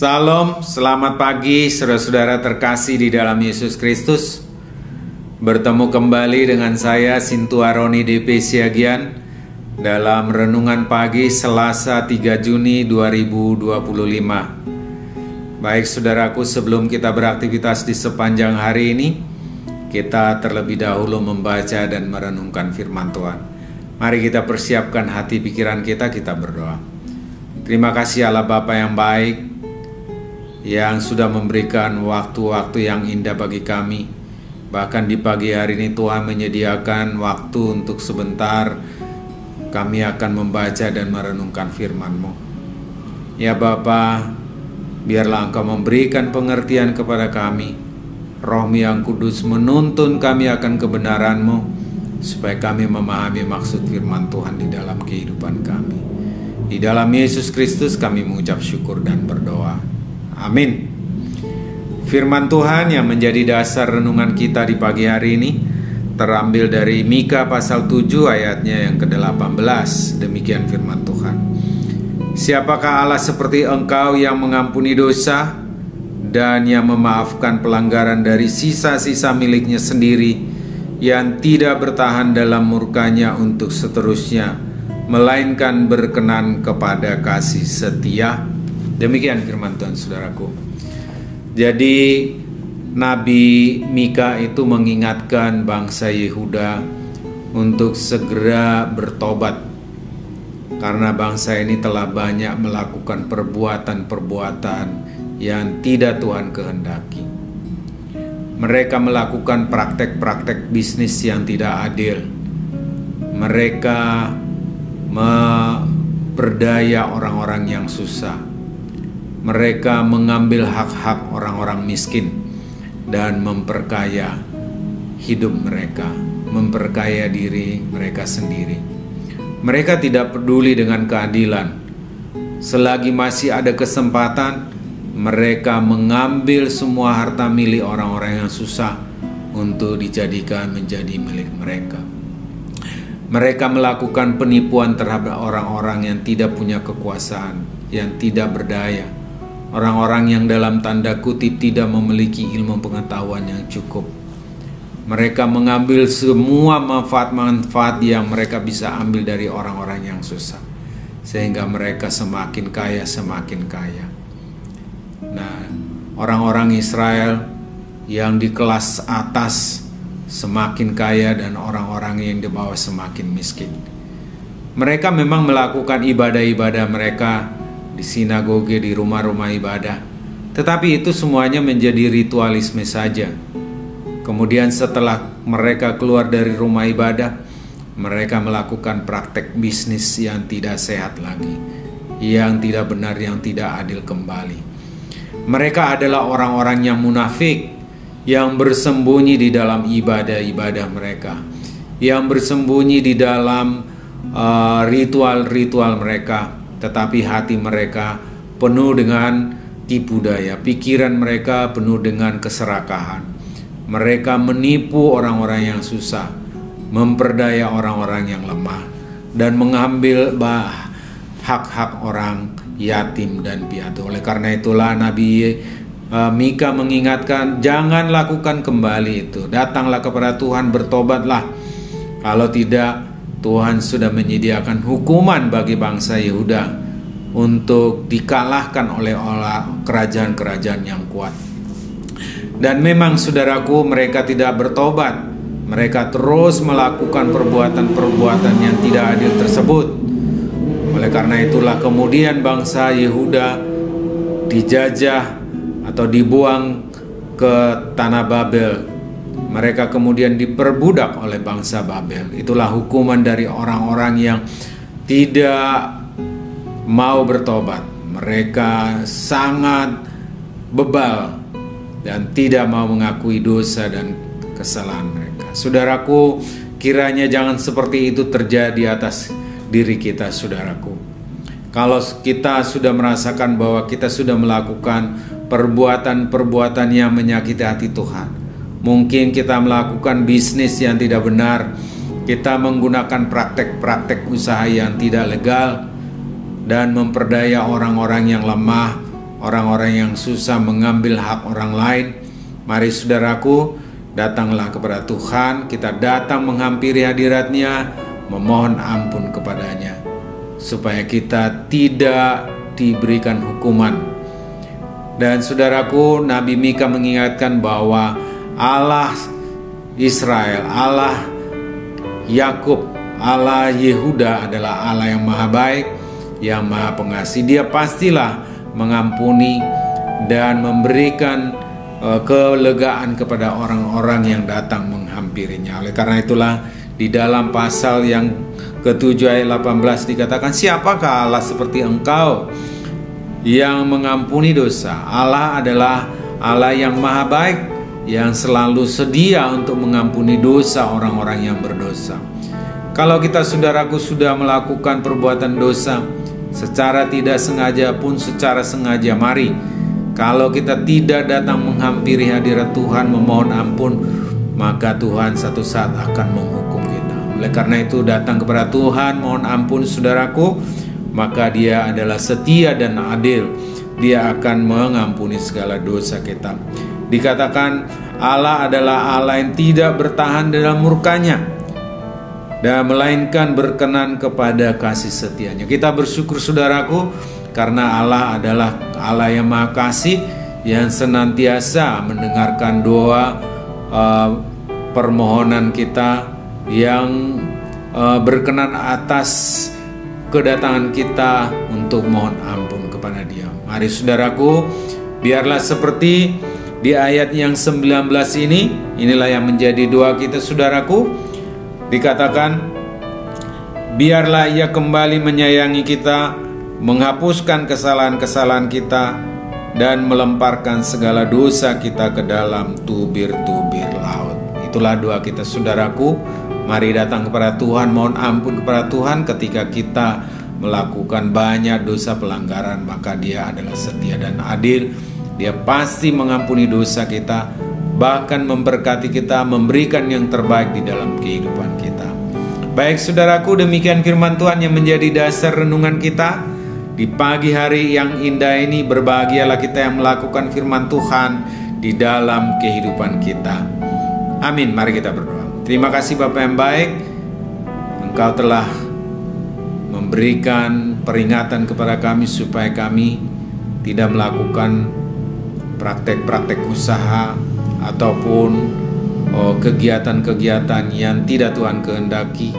Salam, selamat pagi saudara-saudara terkasih di dalam Yesus Kristus. Bertemu kembali dengan saya Sintu Aroni DP Siagian dalam Renungan Pagi Selasa 3 Juni 2025. Baik saudaraku, sebelum kita beraktivitas di sepanjang hari ini, kita terlebih dahulu membaca dan merenungkan firman Tuhan. Mari kita persiapkan hati pikiran kita berdoa. Terima kasih Allah Bapa yang baik, yang sudah memberikan waktu-waktu yang indah bagi kami. Bahkan di pagi hari ini Tuhan menyediakan waktu untuk sebentar kami akan membaca dan merenungkan firman-Mu. Ya Bapa, biarlah Engkau memberikan pengertian kepada kami. Roh-Mu yang kudus menuntun kami akan kebenaran-Mu, supaya kami memahami maksud firman Tuhan di dalam kehidupan kami. Di dalam Yesus Kristus kami mengucap syukur dan berdoa. Amin. Firman Tuhan yang menjadi dasar renungan kita di pagi hari ini terambil dari Mika pasal 7 ayatnya yang ke-18. Demikian firman Tuhan. Siapakah Allah seperti Engkau yang mengampuni dosa dan yang memaafkan pelanggaran dari sisa-sisa miliknya sendiri, yang tidak bertahan dalam murkanya untuk seterusnya, melainkan berkenan kepada kasih setia. Demikian firman Tuhan, saudaraku. Jadi Nabi Mika itu mengingatkan bangsa Yehuda untuk segera bertobat, karena bangsa ini telah banyak melakukan perbuatan-perbuatan yang tidak Tuhan kehendaki. Mereka melakukan praktek-praktek bisnis yang tidak adil. Mereka memperdaya orang-orang yang susah. Mereka mengambil hak-hak orang-orang miskin dan memperkaya hidup mereka, memperkaya diri mereka sendiri. Mereka tidak peduli dengan keadilan. Selagi masih ada kesempatan, mereka mengambil semua harta milik orang-orang yang susah untuk dijadikan menjadi milik mereka. Mereka melakukan penipuan terhadap orang-orang yang tidak punya kekuasaan, yang tidak berdaya. Orang-orang yang dalam tanda kutip tidak memiliki ilmu pengetahuan yang cukup. Mereka mengambil semua manfaat-manfaat yang mereka bisa ambil dari orang-orang yang susah, sehingga mereka semakin kaya, semakin kaya. Nah, orang-orang Israel yang di kelas atas semakin kaya dan orang-orang yang di bawah semakin miskin. Mereka memang melakukan ibadah-ibadah mereka di sinagoge, di rumah-rumah ibadah, tetapi itu semuanya menjadi ritualisme saja. Kemudian setelah mereka keluar dari rumah ibadah, mereka melakukan praktek bisnis yang tidak sehat lagi, yang tidak benar, yang tidak adil kembali. Mereka adalah orang-orang yang munafik, yang bersembunyi di dalam ibadah-ibadah mereka, yang bersembunyi di dalam ritual-ritual mereka, tetapi hati mereka penuh dengan tipu daya, pikiran mereka penuh dengan keserakahan. Mereka menipu orang-orang yang susah, memperdaya orang-orang yang lemah. dan mengambil hak-hak orang yatim dan piatu. Oleh karena itulah Nabi Mika mengingatkan, jangan lakukan kembali itu. Datanglah kepada Tuhan, bertobatlah. Kalau tidak, Tuhan sudah menyediakan hukuman bagi bangsa Yehuda untuk dikalahkan oleh kerajaan-kerajaan yang kuat. Dan memang saudaraku, mereka tidak bertobat. Mereka terus melakukan perbuatan-perbuatan yang tidak adil tersebut. Oleh karena itulah kemudian bangsa Yehuda dijajah atau dibuang ke tanah Babel. Mereka kemudian diperbudak oleh bangsa Babel. Itulah hukuman dari orang-orang yang tidak mau bertobat. Mereka sangat bebal dan tidak mau mengakui dosa dan kesalahan mereka. Saudaraku, kiranya jangan seperti itu terjadi atas diri kita, saudaraku. Kalau kita sudah merasakan bahwa kita sudah melakukan perbuatan-perbuatan yang menyakiti hati Tuhan, mungkin kita melakukan bisnis yang tidak benar, kita menggunakan praktek-praktek usaha yang tidak legal, dan memperdaya orang-orang yang lemah, orang-orang yang susah, mengambil hak orang lain. Mari saudaraku, datanglah kepada Tuhan, kita datang menghampiri hadirat-Nya, memohon ampun kepadanya, supaya kita tidak diberikan hukuman. Dan saudaraku, Nabi Mika mengingatkan bahwa Allah Israel, Allah Yakub, Allah Yehuda adalah Allah yang maha baik, yang maha pengasih. Dia pastilah mengampuni dan memberikan kelegaan kepada orang-orang yang datang menghampirinya. Oleh karena itulah di dalam pasal yang ke-7 ayat 18 dikatakan, siapakah Allah seperti engkau yang mengampuni dosa? Allah adalah Allah yang maha baik, yang selalu sedia untuk mengampuni dosa orang-orang yang berdosa. Kalau kita, saudaraku, sudah melakukan perbuatan dosa secara tidak sengaja pun secara sengaja, mari, kalau kita tidak datang menghampiri hadirat Tuhan memohon ampun, maka Tuhan satu saat akan menghukum kita. Oleh karena itu, datang kepada Tuhan, mohon ampun saudaraku, maka Dia adalah setia dan adil. Dia akan mengampuni segala dosa kita. Dikatakan Allah adalah Allah yang tidak bertahan dalam murkanya, dan melainkan berkenan kepada kasih setianya. Kita bersyukur saudaraku, karena Allah adalah Allah yang maha kasih, yang senantiasa mendengarkan doa permohonan kita, yang berkenan atas kedatangan kita untuk mohon ampun kepada Dia. Mari saudaraku, biarlah seperti di ayat yang 19 ini, inilah yang menjadi doa kita saudaraku. Dikatakan, biarlah Ia kembali menyayangi kita, menghapuskan kesalahan-kesalahan kita, dan melemparkan segala dosa kita ke dalam tubir-tubir laut. Itulah doa kita saudaraku. Mari datang kepada Tuhan, mohon ampun kepada Tuhan ketika kita melakukan banyak dosa pelanggaran, maka Dia adalah setia dan adil. Dia pasti mengampuni dosa kita, bahkan memberkati kita, memberikan yang terbaik di dalam kehidupan kita. Baik saudaraku, demikian firman Tuhan yang menjadi dasar renungan kita di pagi hari yang indah ini. Berbahagialah kita yang melakukan firman Tuhan di dalam kehidupan kita. Amin. Mari kita berdoa. Terima kasih Bapa yang baik, Engkau telah memberikan peringatan kepada kami supaya kami tidak melakukan praktek-praktek usaha ataupun kegiatan-kegiatan yang tidak Tuhan kehendaki,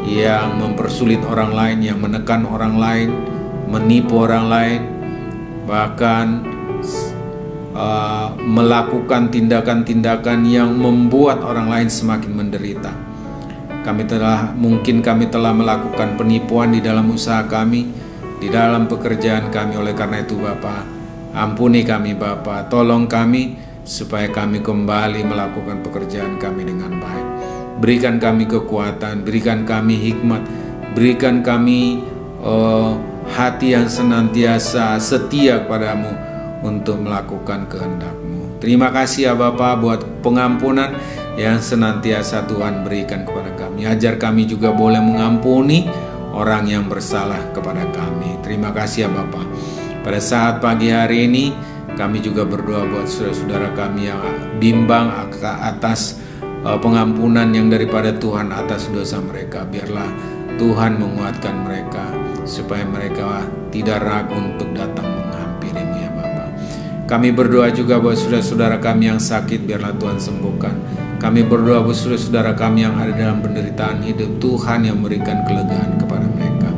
yang mempersulit orang lain, yang menekan orang lain, menipu orang lain, bahkan melakukan tindakan-tindakan yang membuat orang lain semakin menderita. Kami telah melakukan penipuan di dalam usaha kami, di dalam pekerjaan kami. Oleh karena itu Bapa, ampuni kami Bapa, tolong kami supaya kami kembali melakukan pekerjaan kami dengan baik. Berikan kami kekuatan, berikan kami hikmat, berikan kami hati yang senantiasa setia kepadamu untuk melakukan kehendak-Mu. Terima kasih ya Bapa buat pengampunan yang senantiasa Tuhan berikan kepada kami. kami. Ajar kami juga boleh mengampuni orang yang bersalah kepada kami. Terima kasih ya Bapa. Pada saat pagi hari ini kami juga berdoa buat saudara-saudara kami yang bimbang atas pengampunan yang daripada Tuhan atas dosa mereka. Biarlah Tuhan menguatkan mereka supaya mereka tidak ragu untuk datang menghampirimu ya Bapa. Kami berdoa juga buat saudara-saudara kami yang sakit, biarlah Tuhan sembuhkan. Kami berdoa buat saudara-saudara kami yang ada dalam penderitaan hidup, Tuhan yang memberikan kelegaan kepada mereka.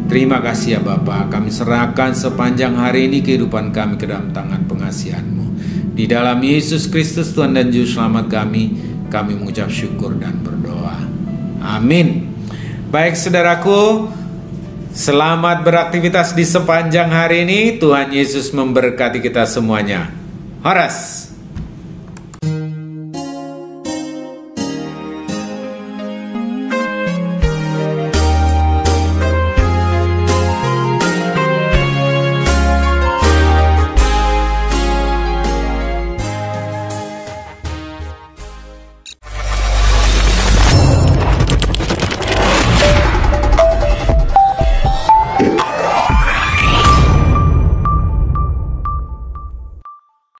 Terima kasih ya Bapa. Kami serahkan sepanjang hari ini kehidupan kami ke dalam tangan pengasihan-Mu. Di dalam Yesus Kristus Tuhan dan Juru Selamat kami mengucap syukur dan berdoa. Amin. Baik saudaraku, selamat beraktivitas di sepanjang hari ini. Tuhan Yesus memberkati kita semuanya. Horas.